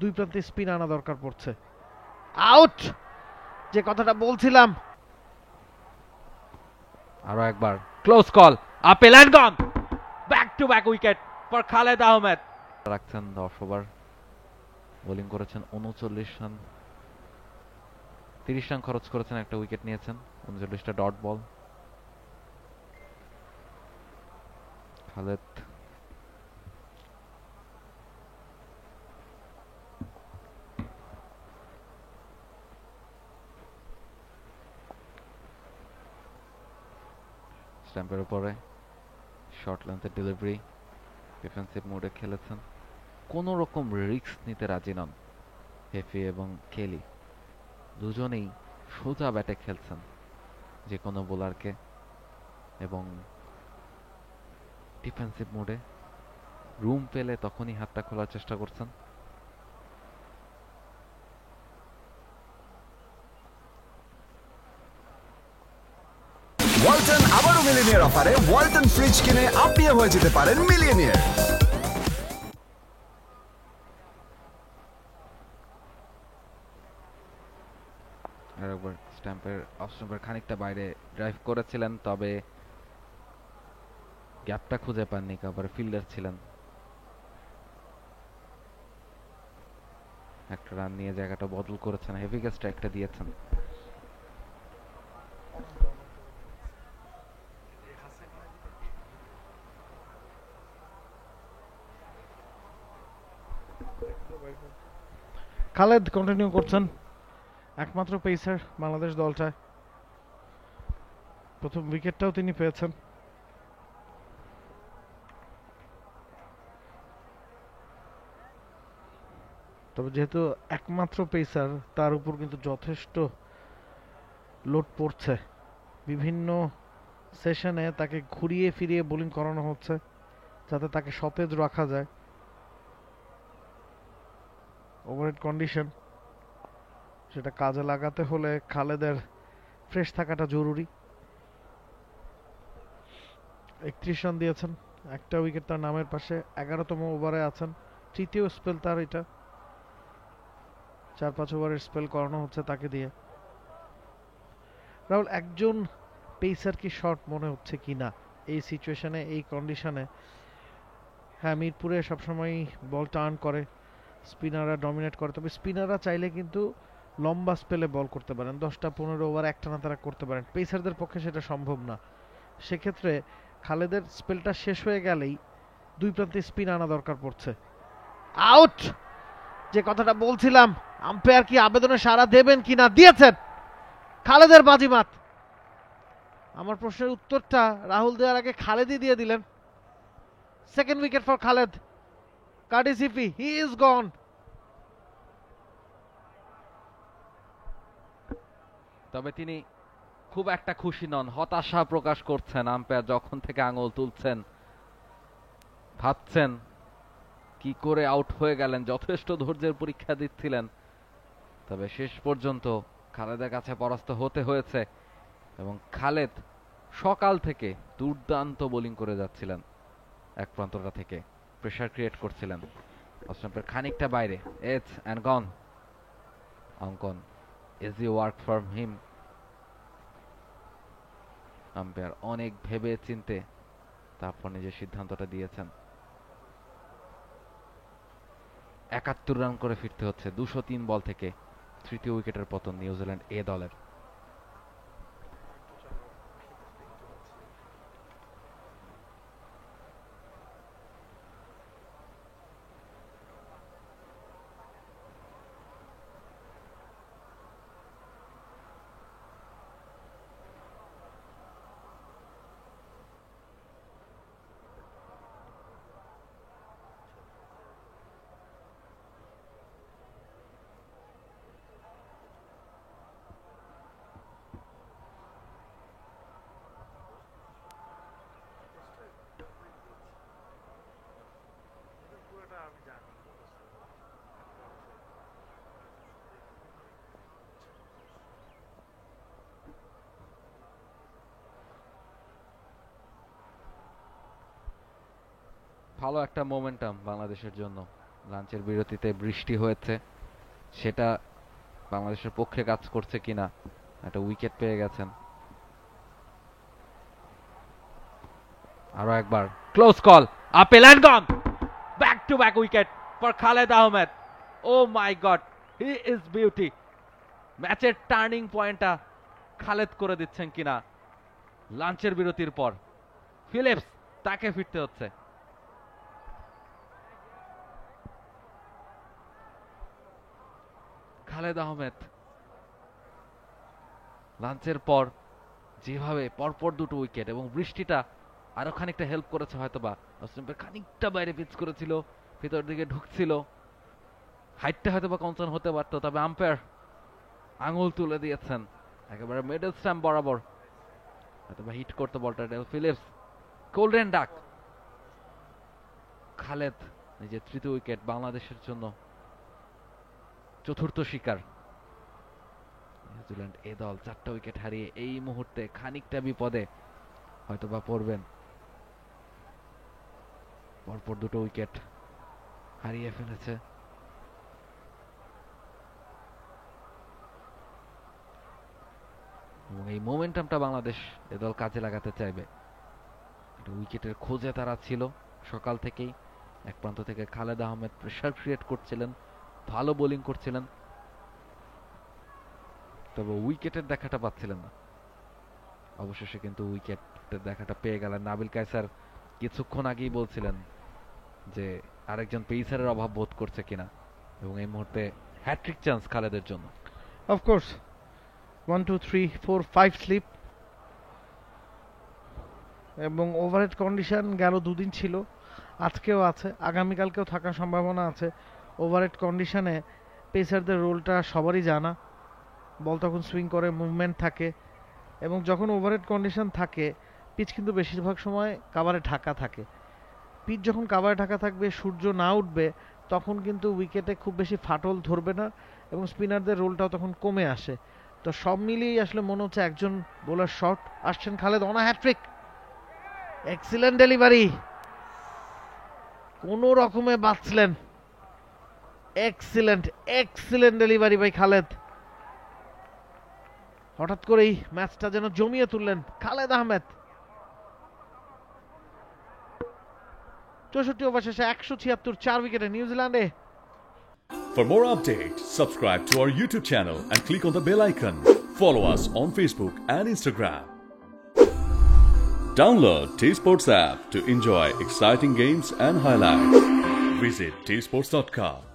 দুই প্রান্তে স্পিন আনা দরকার পড়ছে। আউট, যে কথাটা বলছিলাম। আরো একবার close call, appeal and gone, back to back wicket for Khaled Ahmed. রাখছেন 10 ওভার, বোলিং করেছেন 39 রান, 30 রান খরচ করেছেন, একটা উইকেট নিয়েছেন, 39টা ডট বল। খালেদ স্ট্যাম্পের উপরে শর্ট লেন্থের ডেলিভারি, ডিফেন্সিভ মোডে খেলেছেন, কোনো রকম রিস্ক নিতে রাজি নন হেফি এবং কেলি। দুজনেই সোজা ব্যাটে খেলছেন যে কোনো বোলারকে, এবং ডিফেন্সিভ মোডে রুম পেলে তখনই হাতটা খোলার চেষ্টা করছেন। ওয়ালটন আবারও মিলিয়নিয়ার অফারে ওয়ালটন ফ্রিজ কিনে আপনিও হয়ে যেতে পারেন মিলিয়নিয়ার। একবার স্ট্যাম্পের অফ স্ট্যাম্পের খানিকটা বাইরে ড্রাইভ করেছিলেন, তবে গ্যাপটা খুঁজে পাননি, কাভার ফিল্ডার ছিলেন। একটা রান নিয়ে জায়গাটা বদল করেছেন, হেভিকে স্ট্রাইকটা দিয়েছেন। খালেদ কন্টিনিউ করছেন, একমাত্র পেসার বাংলাদেশ দলটায়। প্রথম উইকেটটাও তিনি পেয়েছেন। তবে যেহেতু একমাত্র পেসার, তার উপর কিন্তু যথেষ্ট লোড পড়ছে। বিভিন্ন সেশনে তাকে ঘুরিয়ে ফিরিয়ে বোলিং করানো হচ্ছে যাতে তাকে সতেজ রাখা যায়। ওভারহেড কন্ডিশন, সেটা কাজে লাগাতে হলে খালেদের ফ্রেশ থাকাটা জরুরি। 31 রান দিয়েছেন, একটা উইকেট তার নামের পাশে, 11তম ওভারে আছেন, তৃতীয় স্পেল তার এটা। 4-5 ওভারের স্পেল করানো হচ্ছে তাকে দিয়ে। রাহুল, একজন পেসার কি শর্ট মনে হচ্ছে কিনা এই সিচুয়েশনে, এই কন্ডিশনে? হ্যাঁ, মিরপুরে সবসময় বল টার্ন করে, স্পিনাররা ডমিনেট করে, তবে স্পিনাররা চাইলে কিন্তু লম্বা স্পেলে বল করতে পারেন, 10টা-15 ওভার একটানা তারা করতে পারেন। পেসারদের পক্ষে সেটা সম্ভব না। সেক্ষেত্রে খালেদের স্পেলটা শেষ হয়ে গেলেই দুই প্রান্তে স্পিন আনা দরকার পড়ছে। আউট, যে কথাটা বলছিলাম। আম্পায়ার কি আবেদনে সাড়া দেবেন কিনা? দিয়েছেন। খালেদের বাজিমাত। আমার প্রশ্নের উত্তরটা রাহুল দেওয়ার আগে খালেদই দিয়ে দিলেন। Second wicket for Khaled. Curtis ইফি, হি ইজ গন। তবে তিনি খুব একটা খুশি নন, হতাশা প্রকাশ করছেন। আম্পায়ার যখন থেকে আঙুল তুলছেন, ভাবছেন কি করে আউট হয়ে গেলেন, যথেষ্ট ধৈর্যের পরীক্ষা দিচ্ছিলেন, তবে শেষ পর্যন্ত খালেদের কাছে পরাস্ত হতে হয়েছে। এবং খালেদ সকাল থেকে দুর্দান্ত বোলিং করে যাচ্ছিলেন, এক প্রান্তটা থেকে প্রেসার ক্রিয়েট করছিলেন। অস্ট্রেলিয়ার খানিকটা বাইরে, এজ অ্যান্ড গন। অঙ্কন easy work for him. Umpire অনেক ভেবে চিনতে তারপর নিজের সিদ্ধান্তটা দিয়েছেন। 71 রান করে ফিরতে হচ্ছে 203 বল থেকে। তৃতীয় উইকেটের পতন নিউজিল্যান্ড এ দলের। ভালো একটা মোমেন্টাম বাংলাদেশের জন্য। লাঞ্চের বিরতিতে বৃষ্টি হয়েছে, সেটা বাংলাদেশের পক্ষে কাজ করছে কিনা। একটা উইকেট পেয়ে গেছেন। আরো একবার close call, appeal and gone, back to back wicket for Khaled Ahmed. Oh my God, he is beauty. ম্যাচের টার্নিং পয়েন্টটা খালেদ করে দিচ্ছেন কিনা লাঞ্চের বিরতির পর। ফিলিপস, তাকে ফিরতে হচ্ছে। খালেদ আহমেদ লাঞ্চের পর যেভাবে পরপর দুটো উইকেট, এবং বৃষ্টিটা আরো খানিকটা হেল্প করেছে হয়তোবা। স্টাম্পের খানিকটা বাইরে পিচ করেছিল, ভিতর দিকে ঢুকছিল, হাইটটা হয়তোবা কনসার্ন হতে পারতো, তবে আম্পায়ার আঙুল তুলে দিয়েছেন একেবারে মিডল স্ট্যাম্প বরাবর, হয়তোবা হিট করতে বলটা। Del Philips, golden duck. Khaled নিজের তৃতীয় উইকেট, বাংলাদেশের জন্য চতুর্থ শিকার। নিউজিল্যান্ড এ দল 4টা উইকেট হারিয়ে এই মুহূর্তে খানিকটা বিপদে হয়তোবা পড়বেন। পরপর দুটো উইকেট হারিয়ে ফেলেছে। এবং এই মোমেন্টামটা বাংলাদেশ এ দল কাজে লাগাতে চাইবে। একটা উইকেটের খোঁজে তারা ছিল সকাল থেকেই। এক প্রান্ত থেকে খালেদ আহমেদ প্রেসার ক্রিয়েট করছিলেন, ভালো বোলিং করছিলেন, তবে উইকেটের দেখাটা পাচ্ছিলেন না। অবশেষে কিন্তু উইকেটের দেখাটা পেয়ে গেলেন। নাবিল কায়সার কিছুক্ষণ আগেই বলছিলেন যে আরেকজন পেসারের অভাব বোধ করছে কিনা, এবং এই মুহূর্তে হ্যাট্রিক চান্স খালেদের জন্য। অফকোর্স 1 2 3 4 5 স্লিপ, এবং ওভারহেড কন্ডিশন গেল দুদিন ছিল, আজকেও আছে, আগামীকালকেও থাকার সম্ভাবনা আছে। ওভারহেড কন্ডিশনে পেসারদের রোলটা সবারই জানা। বল তখন সুইং করে, মুভমেন্ট থাকে, এবং যখন ওভারহেড কন্ডিশন থাকে পিচ কিন্তু বেশিরভাগ সময় কাভারে ঢাকা থাকে। পিচ যখন কাভারে ঢাকা থাকবে, সূর্য না উঠবে, তখন কিন্তু উইকেটে খুব বেশি ফাটল ধরবে না, এবং স্পিনারদের রোলটাও তখন কমে আসে। তো সব মিলিয়েই আসলে মনে হচ্ছে একজন বোলার শট আসছেন Khaled, on hat trick. Excellent delivery, কোনো রকমে বাঁচলেন। Excellent excellent delivery by Khaled. হঠাৎ করেই ম্যাচটা যেন জমিয়ে তুললেন খালেদ আহমেদ। 64 ওভার শেষে 176, 4 উইকেটে নিউজিল্যান্ডে। For more updates, subscribe to our YouTube channel and click on the bell icon. Follow us on Facebook and Instagram. Download T-Sports app to enjoy exciting games and highlights. Visit tsports.com.